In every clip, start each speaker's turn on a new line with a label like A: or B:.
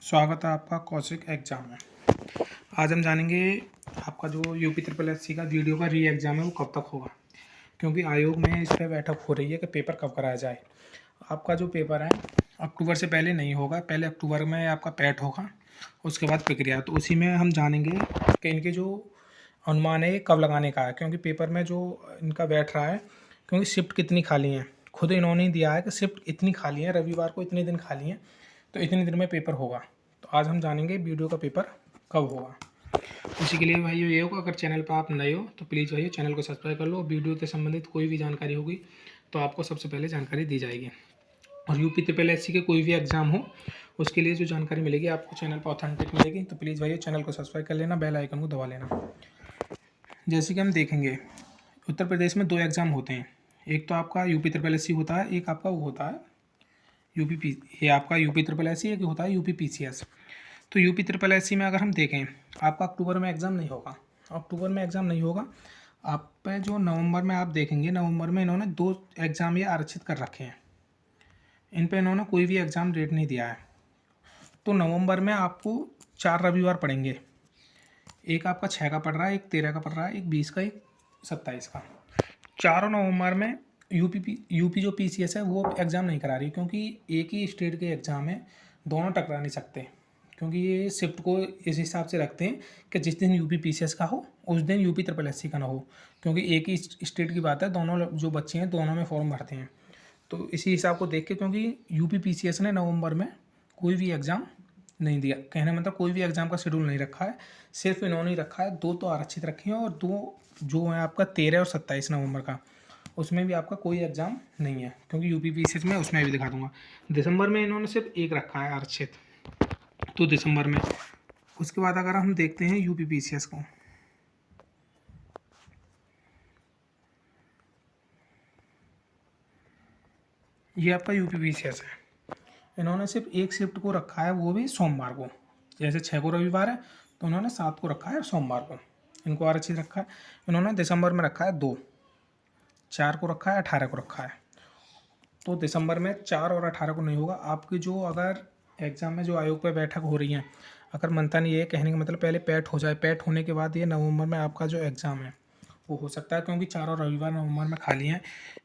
A: स्वागत है आपका कौशिक एग्ज़ाम में। आज हम जानेंगे आपका जो यूपी ट्रिपल एससी का वीडियो का री एग्ज़ाम है वो कब तक होगा, क्योंकि आयोग में इस पर बैठक हो रही है कि पेपर कब कराया जाए। आपका जो पेपर है अक्टूबर से पहले नहीं होगा, पहले अक्टूबर में आपका पैट होगा, उसके बाद प्रक्रिया। तो उसी में हम जानेंगे कि इनके जो अनुमान है ये कब लगाने का है, क्योंकि पेपर में जो इनका बैठ रहा है, क्योंकि शिफ्ट कितनी खाली हैं खुद इन्होंने ही दिया है कि शिफ्ट इतनी खाली है, रविवार को इतने दिन खाली हैं, तो इतने दिन में पेपर होगा। तो आज हम जानेंगे वीडियो का पेपर कब होगा। उसी के लिए भाई ये होगा, अगर चैनल पर आप नए हो तो प्लीज़ भाई चैनल को सब्सक्राइब कर लो। वीडियो से संबंधित कोई भी जानकारी होगी तो आपको सबसे पहले जानकारी दी जाएगी। और यूपी ट्रिपल एससी के कोई भी एग्ज़ाम हो उसके लिए जो जानकारी मिलेगी आपको चैनल पर ऑथेंटिक मिलेगी। तो प्लीज़ भाई चैनल को सब्सक्राइब कर लेना, बेल आइकन को दबा लेना। जैसे कि हम देखेंगे उत्तर प्रदेश में 2 एग्ज़ाम होते हैं, एक तो आपका यूपी ट्रिपल एससी होता है, एक आपका वो होता है ये आपका यूपी ट्रिपल एससी, एक होता है यूपी पीसीएस। तो यूपी ट्रिपल एससी में अगर हम देखें आपका अक्टूबर में एग्ज़ाम नहीं होगा, अक्टूबर में एग्ज़ाम नहीं होगा। आप पे जो नवंबर में आप देखेंगे, नवंबर में इन्होंने 2 एग्ज़ाम ये आरक्षित कर रखे हैं, इन पे इन्होंने कोई भी एग्ज़ाम डेट नहीं दिया है। तो नवंबर में आपको 4 रविवार पड़ेंगे, एक आपका 6 का पड़ रहा है, एक 13 का पड़ रहा है, एक 20 का, एक 27 का। 4 नवंबर में यूपी जो पीसीएस है वो एग्ज़ाम नहीं करा रही, क्योंकि एक ही स्टेट के एग्ज़ाम है, दोनों टकरा नहीं सकते, क्योंकि ये शिफ्ट को इस हिसाब से रखते हैं कि जिस दिन यूपी पीसीएस का हो उस दिन यूपी ट्रिपल एससी का ना हो, क्योंकि एक ही स्टेट की बात है, दोनों जो बच्चे हैं दोनों में फॉर्म भरते हैं। तो इसी हिसाब को देख के, क्योंकि यूपी पीसीएस ने नवंबर में कोई भी एग्ज़ाम नहीं दिया, कहने मतलब कोई भी एग्ज़ाम का शेड्यूल नहीं रखा है, सिर्फ इन्होंने ही रखा है। 2 तो आरक्षित रखे हैं और 2 जो है आपका 13 और 27 नवंबर का, उसमें भी आपका कोई एग्ज़ाम नहीं है, क्योंकि यूपी पीसीएस में उसमें भी दिखा दूंगा। दिसंबर में इन्होंने सिर्फ एक रखा है आरक्षित, तो दिसंबर में। उसके बाद अगर हम देखते हैं यूपी पीसीएस को, ये आपका यूपी पीसीएस है, इन्होंने सिर्फ एक शिफ्ट को रखा है, वो भी सोमवार को। जैसे 6 को रविवार है तो उन्होंने 7 को रखा है सोमवार को, इनको आरक्षित रखा है। इन्होंने दिसंबर में रखा है 2, 4 को रखा है, 18 को रखा है। तो दिसंबर में 4 और 18 को नहीं होगा। आपकी जो अगर एग्ज़ाम में जो आयोग पर बैठक हो रही है, अगर मनता नहीं है, कहने का मतलब पहले पैट हो जाए, पैट होने के बाद ये नवंबर में आपका जो एग्ज़ाम है वो हो सकता है, क्योंकि 4 और रविवार नवंबर में खाली हैं।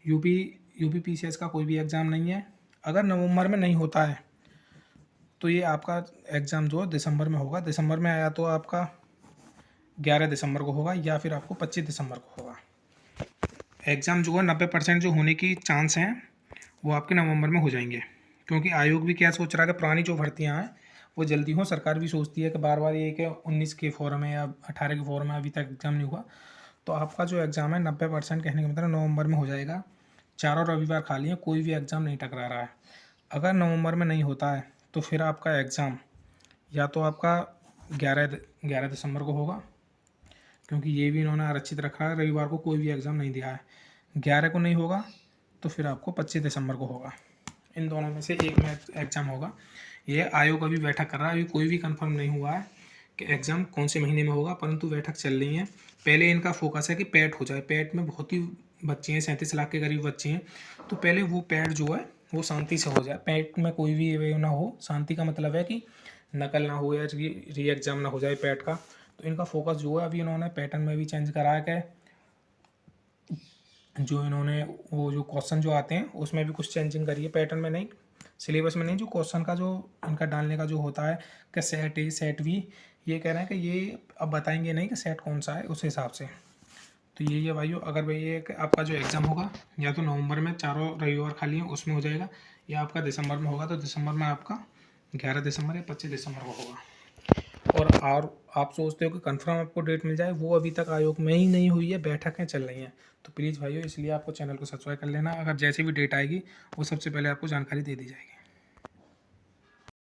A: यूपी पीसीएस का कोई भी एग्ज़ाम नहीं है। अगर नवंबर में नहीं होता है तो ये आपका एग्ज़ाम जो है दिसंबर में होगा। दिसंबर में आया तो आपका 11 दिसंबर को होगा या फिर आपको 25 दिसंबर को होगा। एग्ज़ाम जो है 90% जो होने की चांस हैं वो आपके नवंबर में हो जाएंगे, क्योंकि आयोग भी क्या सोच रहा है कि पुरानी जो भर्तियाँ हैं वो जल्दी हों। सरकार भी सोचती है कि बार बार ये कि 19 के फॉर्म है या 18 के फॉर्म है, अभी तक एग्ज़ाम नहीं हुआ। तो आपका जो एग्ज़ाम है 90% कहने का मतलब नवंबर में हो जाएगा। 4 रविवार खाली है, कोई भी एग्ज़ाम नहीं टकरा रहा है। अगर नवंबर में नहीं होता है तो फिर आपका एग्ज़ाम या तो आपका 11 दिसंबर को होगा, क्योंकि ये भी इन्होंने आरक्षित रखा है, रविवार को कोई भी एग्ज़ाम नहीं दिया है। 11 को नहीं होगा तो फिर आपको 25 दिसंबर को होगा। इन दोनों में से एक में एग्ज़ाम होगा। ये आयोग अभी बैठक कर रहा है, अभी कोई भी कंफर्म नहीं हुआ है कि एग्ज़ाम कौन से महीने में होगा, परंतु बैठक चल रही है। पहले इनका फोकस है कि पैट हो जाए, पैट में बहुत ही बच्चे हैं, 37 लाख के करीब बच्चे हैं, तो पहले वो पैट जो है वो शांति से हो जाए, पैट में कोई भी वे ना हो। शांति का मतलब है कि नकल ना हो या री एग्ज़ाम ना हो जाए पैट का। तो इनका फोकस जो है, अभी इन्होंने पैटर्न में भी चेंज करा है कि जो इन्होंने वो जो क्वेश्चन जो आते हैं उसमें भी कुछ चेंजिंग करी है, पैटर्न में नहीं, सिलेबस में नहीं। जो क्वेश्चन का जो इनका डालने का जो होता है कि सेट ए सेट बी, ये कह रहे हैं कि ये अब बताएंगे नहीं कि सेट कौन सा है उस हिसाब से। तो ये भाइयों, अगर भाई ये आपका जो एग्ज़ाम होगा या तो नवंबर में 4 रविवार खाली है उसमें हो जाएगा, या आपका दिसंबर में होगा, तो दिसंबर में आपका 11 दिसंबर या 25 दिसंबर को होगा। और आप सोचते हो कि कंफर्म आपको डेट मिल जाए, वो अभी तक आयोग में ही नहीं हुई है, बैठकें चल रही हैं। तो प्लीज़ भाइयों, इसलिए आपको चैनल को सब्सक्राइब कर लेना, अगर जैसे भी डेट आएगी वो सबसे पहले आपको जानकारी दे दी जाएगी।